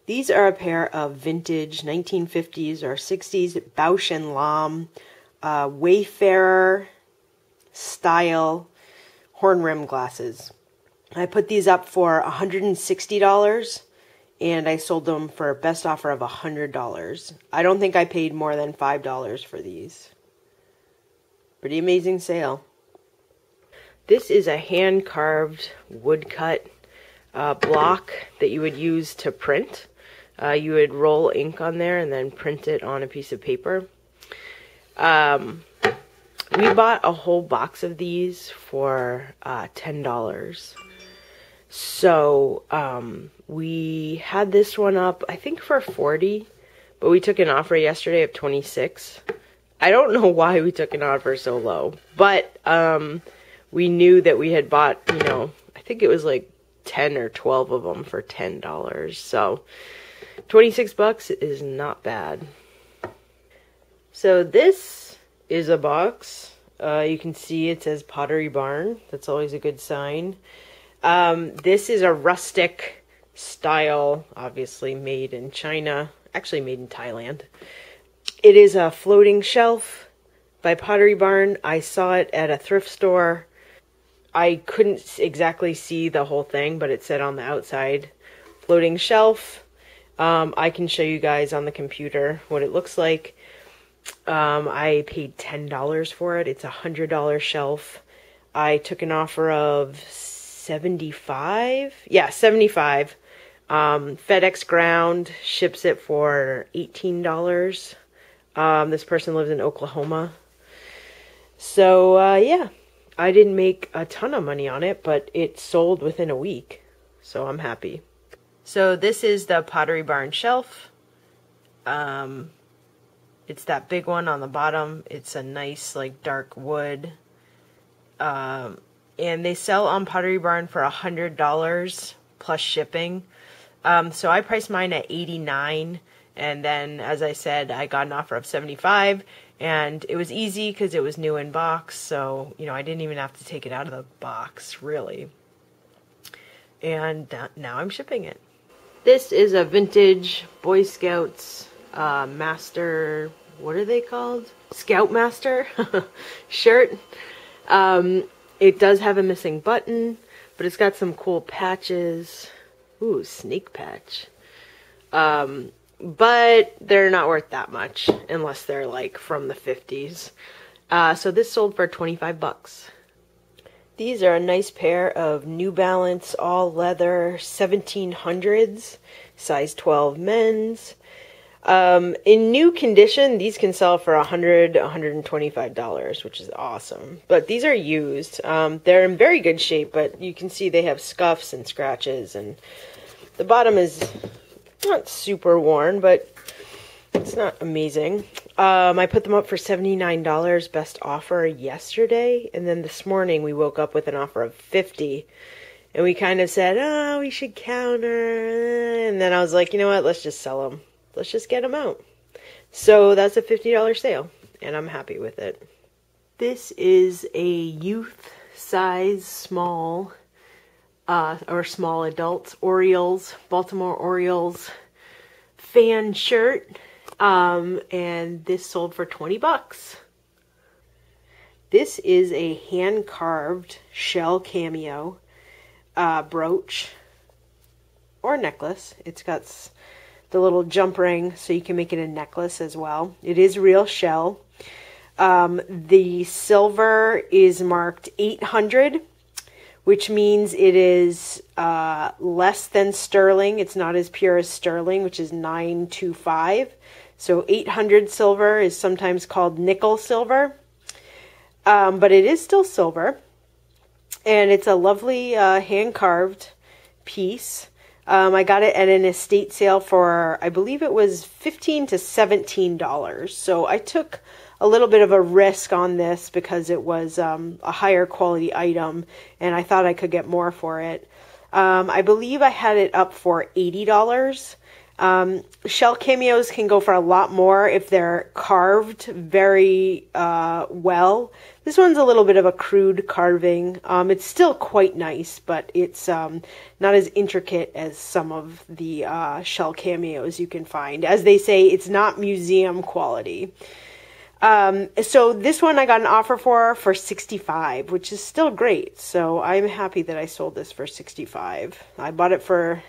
These are a pair of vintage 1950s or 60s Bausch and Lomb Wayfarer style horn rim glasses. I put these up for $160 and I sold them for a best offer of $100. I don't think I paid more than $5 for these. Pretty amazing sale. This is a hand-carved woodcut block that you would use to print. You would roll ink on there and then print it on a piece of paper. We bought a whole box of these for $10. So we had this one up, I think for $40, but we took an offer yesterday of $26. I don't know why we took an offer so low, but we knew that we had bought, you know, I think it was like 10 or 12 of them for $10. So $26 is not bad. So this is a box. You can see it says Pottery Barn. That's always a good sign. This is a rustic style, obviously made in China, actually made in Thailand. It is a floating shelf by Pottery Barn. I saw it at a thrift store. I couldn't exactly see the whole thing, but it said on the outside, floating shelf. I can show you guys on the computer what it looks like. I paid $10 for it. It's a $100 shelf. I took an offer of $75. Yeah, $75. FedEx ground ships it for $18. This person lives in Oklahoma. So, yeah, I didn't make a ton of money on it, but it sold within a week. So I'm happy. So this is the Pottery Barn shelf. It's that big one on the bottom. It's a nice, like, dark wood. And they sell on Pottery Barn for $100 plus shipping. So I priced mine at $89. And then, as I said, I got an offer of $75. And it was easy because it was new in box. So, you know, I didn't even have to take it out of the box, really. And now I'm shipping it. This is a vintage Boy Scouts master, what are they called? Scoutmaster shirt. It does have a missing button, but it's got some cool patches. Ooh, snake patch. But they're not worth that much unless they're like from the 50s. So this sold for $25. These are a nice pair of New Balance all leather 1700s, size 12 men's. In new condition, these can sell for $100, $125, which is awesome. But these are used. They're in very good shape, but you can see they have scuffs and scratches, and the bottom is not super worn, but it's not amazing. I put them up for $79, best offer yesterday, and then this morning we woke up with an offer of $50, and we kind of said, oh, we should counter, and then I was like, you know what, let's just sell them. Let's just get them out. So that's a $50 sale, and I'm happy with it. This is a youth size small, or small adults Orioles, Baltimore Orioles fan shirt. And this sold for $20. This is a hand-carved shell cameo brooch or necklace. It's got the little jump ring, so you can make it a necklace as well. It is real shell. The silver is marked 800, which means it is less than sterling. It's not as pure as sterling, which is 925. So 800 silver is sometimes called nickel silver, but it is still silver. And it's a lovely hand-carved piece. I got it at an estate sale for, I believe it was $15 to $17. So I took a little bit of a risk on this because it was a higher quality item, and I thought I could get more for it. I believe I had it up for $80. Shell cameos can go for a lot more if they're carved very well. This one's a little bit of a crude carving. It's still quite nice, but it's not as intricate as some of the shell cameos you can find. As they say, it's not museum quality. So this one I got an offer for $65, which is still great. So I'm happy that I sold this for $65. I bought it for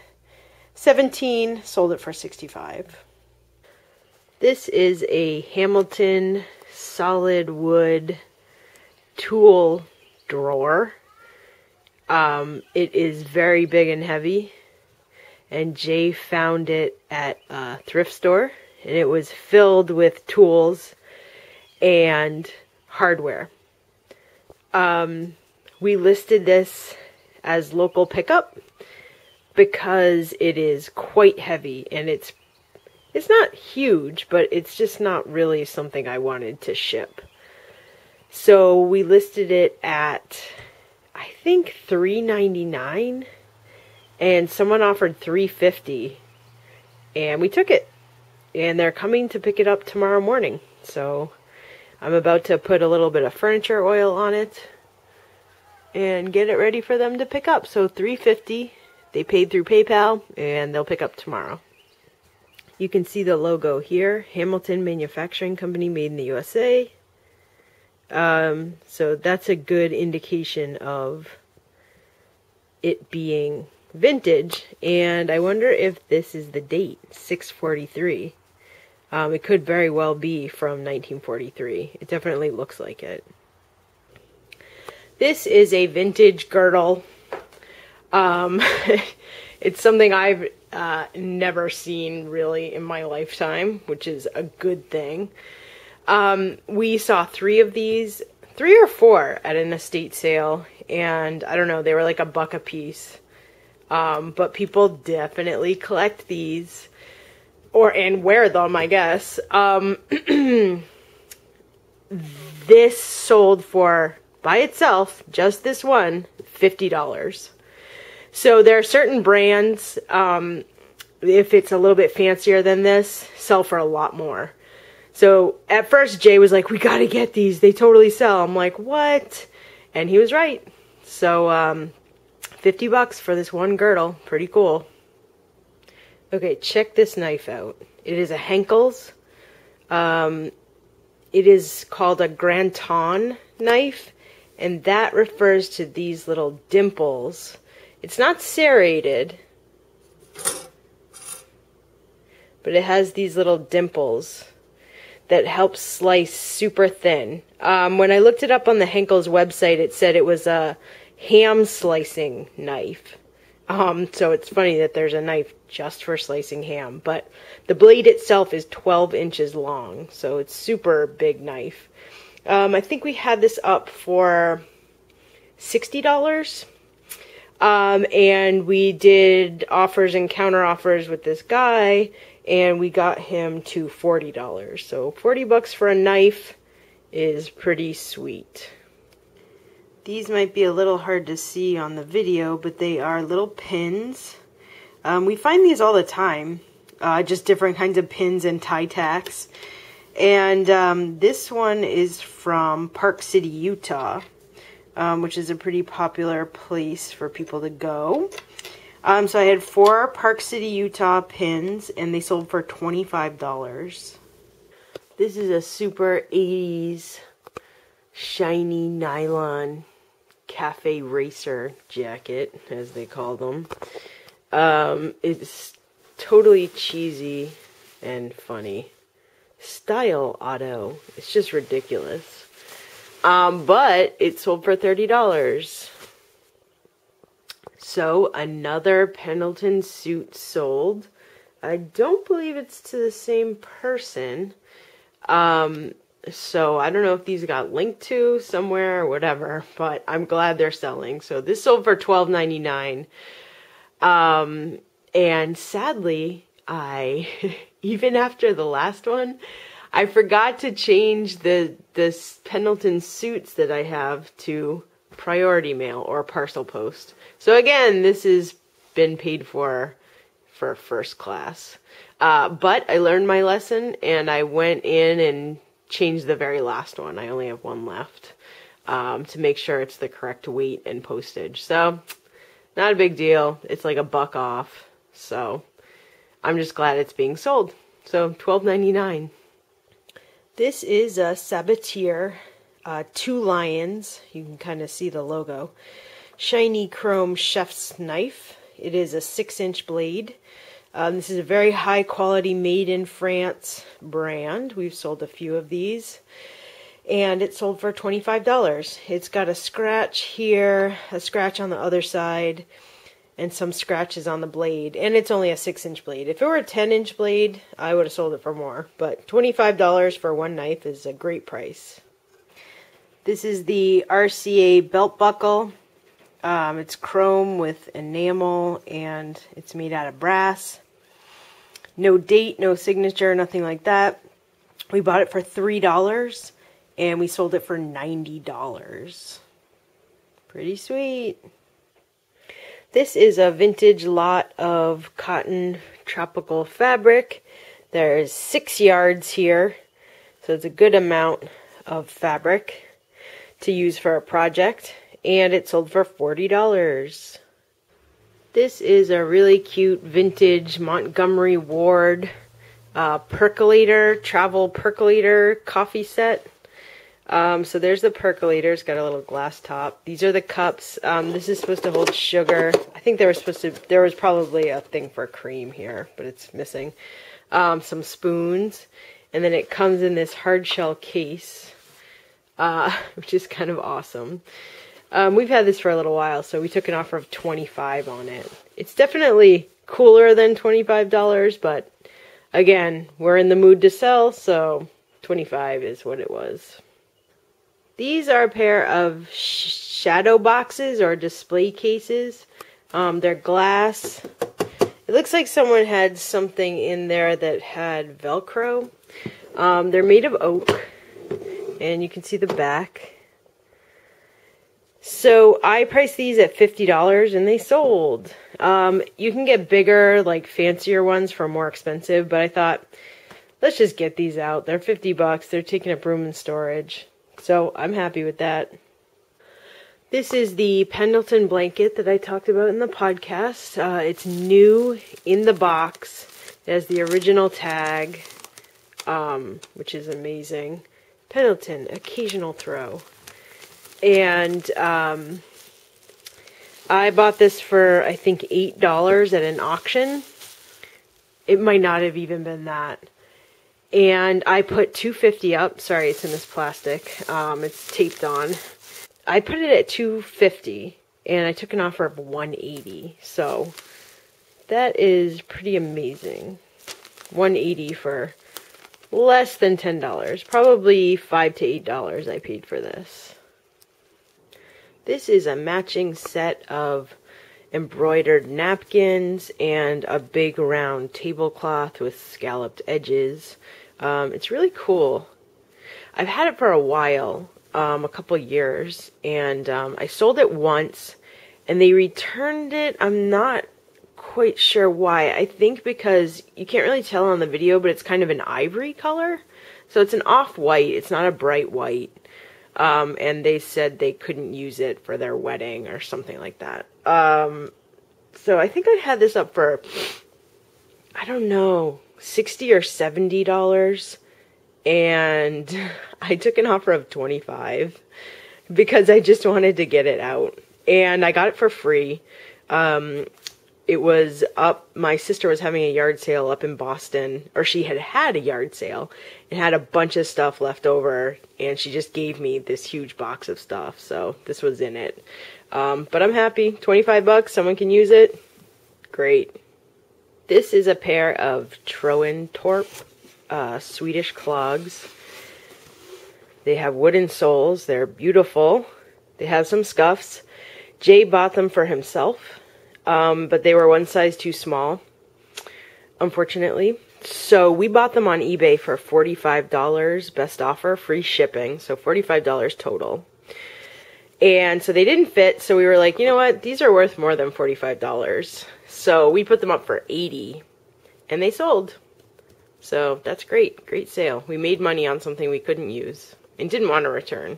$17, sold it for $65. This is a Hamilton solid wood tool drawer. It is very big and heavy, and Jay found it at a thrift store, and it was filled with tools and hardware. We listed this as local pickup because it is quite heavy, and it's not huge, but it's just not really something I wanted to ship. So we listed it at, I think, $3.99, and someone offered $3.50, and we took it, and they're coming to pick it up tomorrow morning. So I'm about to put a little bit of furniture oil on it and get it ready for them to pick up. So $3.50. They paid through PayPal, and they'll pick up tomorrow. You can see the logo here, Hamilton Manufacturing Company, made in the USA. So that's a good indication of it being vintage. And I wonder if this is the date, 6/43. It could very well be from 1943. It definitely looks like it. This is a vintage girdle. It's something I've never seen really in my lifetime, which is a good thing. We saw 3 of these, 3 or 4 at an estate sale, and I don't know, they were like $1 a piece. But people definitely collect these and wear them, I guess. This sold for, by itself, just this one, $50. So there are certain brands, if it's a little bit fancier than this, sell for a lot more. So at first Jay was like, we gotta get these, they totally sell. I'm like, what? And he was right. So $50 for this one girdle, pretty cool. Okay, check this knife out. It is a Henckels. It is called a Granton knife, and that refers to these little dimples. It's not serrated, but it has these little dimples that help slice super thin. When I looked it up on the Henckels website, it said it was a ham slicing knife. So it's funny that there's a knife just for slicing ham, but the blade itself is 12 inches long, so it's super big knife. I think we had this up for $60. And we did offers and counter offers with this guy, and we got him to $40. So $40 for a knife is pretty sweet. These might be a little hard to see on the video, but they are little pins. We find these all the time, just different kinds of pins and tie tacks. And this one is from Park City, Utah, which is a pretty popular place for people to go. So I had 4 Park City, Utah pins, and they sold for $25. This is a super 80s shiny nylon cafe racer jacket, as they call them. It's totally cheesy and funny. Style auto. It's just ridiculous. But it sold for $30. So another Pendleton suit sold. I don't believe it's to the same person. So I don't know if these got linked to somewhere or whatever, but I'm glad they're selling. So this sold for $12.99. And sadly, even after the last one, I forgot to change the Pendleton suits that I have to priority mail or parcel post. So again, this has been paid for for first class. But I learned my lesson, and I went in and changed the very last one. I only have one left, to make sure it's the correct weight and postage. So, not a big deal. It's like $1 off. So, I'm just glad it's being sold. So, $12.99. This is a Sabatier, 2 lions. You can kind of see the logo. Shiny chrome chef's knife. It is a 6-inch blade. This is a very high quality made in France brand. We've sold a few of these. And it sold for $25. It's got a scratch here, a scratch on the other side, and some scratches on the blade. And it's only a 6-inch blade. If it were a 10-inch blade, I would have sold it for more. But $25 for one knife is a great price. This is the RCA belt buckle. It's chrome with enamel, and it's made out of brass. No date, no signature, nothing like that. We bought it for $3, and we sold it for $90. Pretty sweet. This is a vintage lot of cotton tropical fabric. There's 6 yards here, so it's a good amount of fabric to use for a project, and it sold for $40. This is a really cute vintage Montgomery Ward percolator, travel percolator coffee set. So there's the percolator. It's got a little glass top. These are the cups. This is supposed to hold sugar. I think there was probably a thing for cream here, but it's missing. Some spoons. And then it comes in this hard shell case, which is kind of awesome. We've had this for a little while, so we took an offer of $25 on it. It's definitely cooler than $25, but again, we're in the mood to sell, so $25 is what it was. These are a pair of shadow boxes or display cases. They're glass. It looks like someone had something in there that had Velcro. They're made of oak, and you can see the back. So I priced these at $50 and they sold. You can get bigger, like fancier ones for more expensive, but I thought, let's just get these out. They're $50. They're taking up room in storage. So I'm happy with that. This is the Pendleton blanket that I talked about in the podcast. It's new in the box. It has the original tag, which is amazing. Pendleton, occasional throw. And I bought this for, I think, $8 at an auction. It might not have even been that. And I put $250 up. Sorry, it's in this plastic. It's taped on. I put it at $250, and I took an offer of $180. So that is pretty amazing. $180 for less than $10. Probably $5 to $8 I paid for this. This is a matching set of embroidered napkins and a big round tablecloth with scalloped edges. It's really cool. I've had it for a while, a couple years, and I sold it once, and they returned it. I'm not quite sure why. I think because you can't really tell on the video, but it's kind of an ivory color. So it's an off-white. It's not a bright white. And they said they couldn't use it for their wedding or something like that. So I think I had this up for, I don't know, $60 or $70. And I took an offer of $25 because I just wanted to get it out. And I got it for free. It was up, my sister was having a yard sale up in Boston, or she had a yard sale and had a bunch of stuff left over, and she just gave me this huge box of stuff, so this was in it. But I'm happy. $25, someone can use it. Great. This is a pair of Troentorp Swedish clogs. They have wooden soles. They're beautiful. They have some scuffs. Jay bought them for himself. But they were one size too small, unfortunately. So we bought them on eBay for $45, best offer, free shipping, so $45 total. And so they didn't fit, so we were like, you know what, these are worth more than $45. So we put them up for $80 and they sold. So that's great. Great sale. We made money on something we couldn't use and didn't want to return.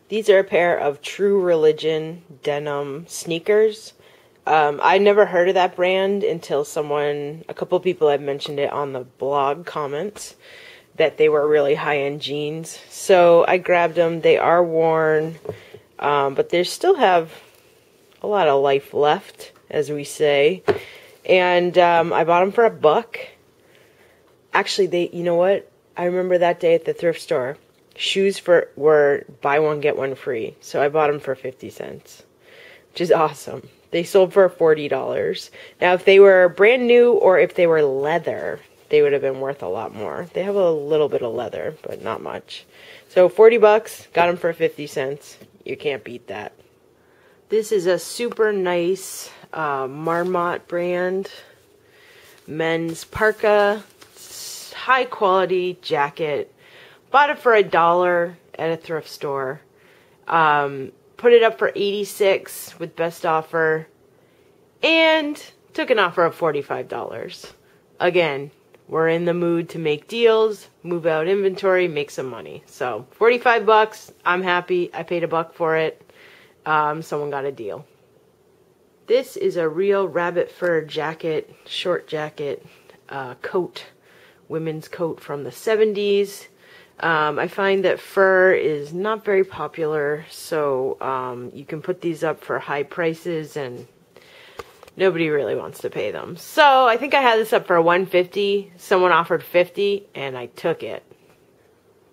These are a pair of True Religion denim sneakers. I never heard of that brand until a couple of people had mentioned it on the blog comments, that they were really high-end jeans. So I grabbed them. They are worn, but they still have a lot of life left, as we say. And I bought them for $1. Actually, you know what? I remember that day at the thrift store. Shoes were buy one, get one free. So I bought them for 50 cents, which is awesome. They sold for $40. Now, if they were brand new or if they were leather, they would have been worth a lot more. They have a little bit of leather, but not much. So $40, got them for 50 cents. You can't beat that. This is a super nice Marmot brand men's parka. High quality jacket. Bought it for $1 at a thrift store. Put it up for $86 with best offer. And took an offer of $45. Again, we're in the mood to make deals, move out inventory, make some money. So $45, I'm happy. I paid $1 for it. Someone got a deal. This is a real rabbit fur jacket, short jacket, coat, women's coat from the 70s. I find that fur is not very popular, so you can put these up for high prices and nobody really wants to pay them. So I think I had this up for $150. Someone offered $50 and I took it.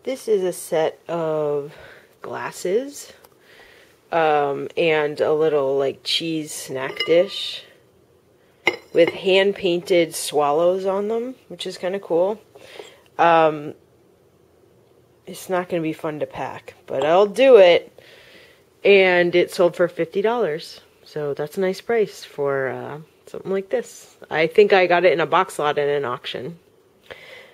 This is a set of glasses and a little like cheese snack dish with hand-painted swallows on them, which is kind of cool. It's not going to be fun to pack, but I'll do it. And it sold for $50. So that's a nice price for something like this. I think I got it in a box lot at an auction.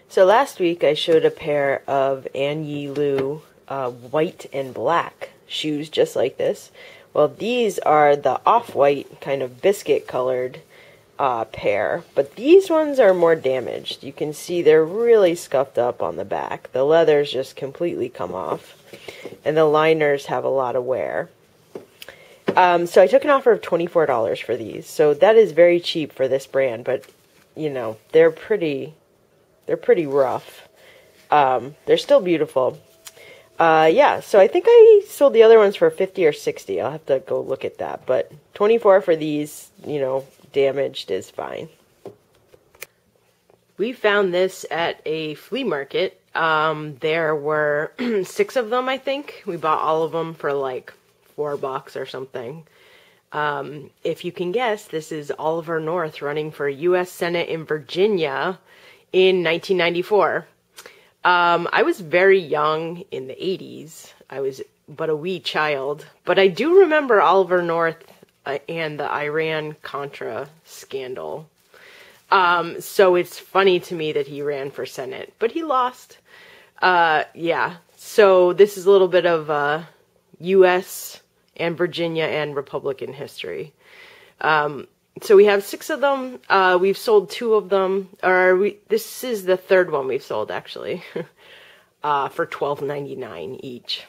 So last week I showed a pair of Ann Yi Lu white and black shoes just like this. Well, these are the off-white kind of biscuit colored pair, but these ones are more damaged. You can see they're really scuffed up on the back. The leather's just completely come off, and the liners have a lot of wear. So I took an offer of $24 for these. So that is very cheap for this brand, but you know, they're pretty rough. They're still beautiful. Yeah, so I think I sold the other ones for $50 or $60. I'll have to go look at that, but $24 for these, you know, damaged is fine. We found this at a flea market. There were 6 of them, I think. We bought all of them for like $4 or something. If you can guess, this is Oliver North running for U.S. Senate in Virginia in 1994. I was very young in the 80s. I was but a wee child. But I do remember Oliver North and the Iran-Contra scandal. So it's funny to me that he ran for Senate, but he lost. Yeah, so this is a little bit of U.S. and Virginia and Republican history. So we have 6 of them. We've sold 2 of them. This is the 3rd one we've sold, actually, for $12.99 each.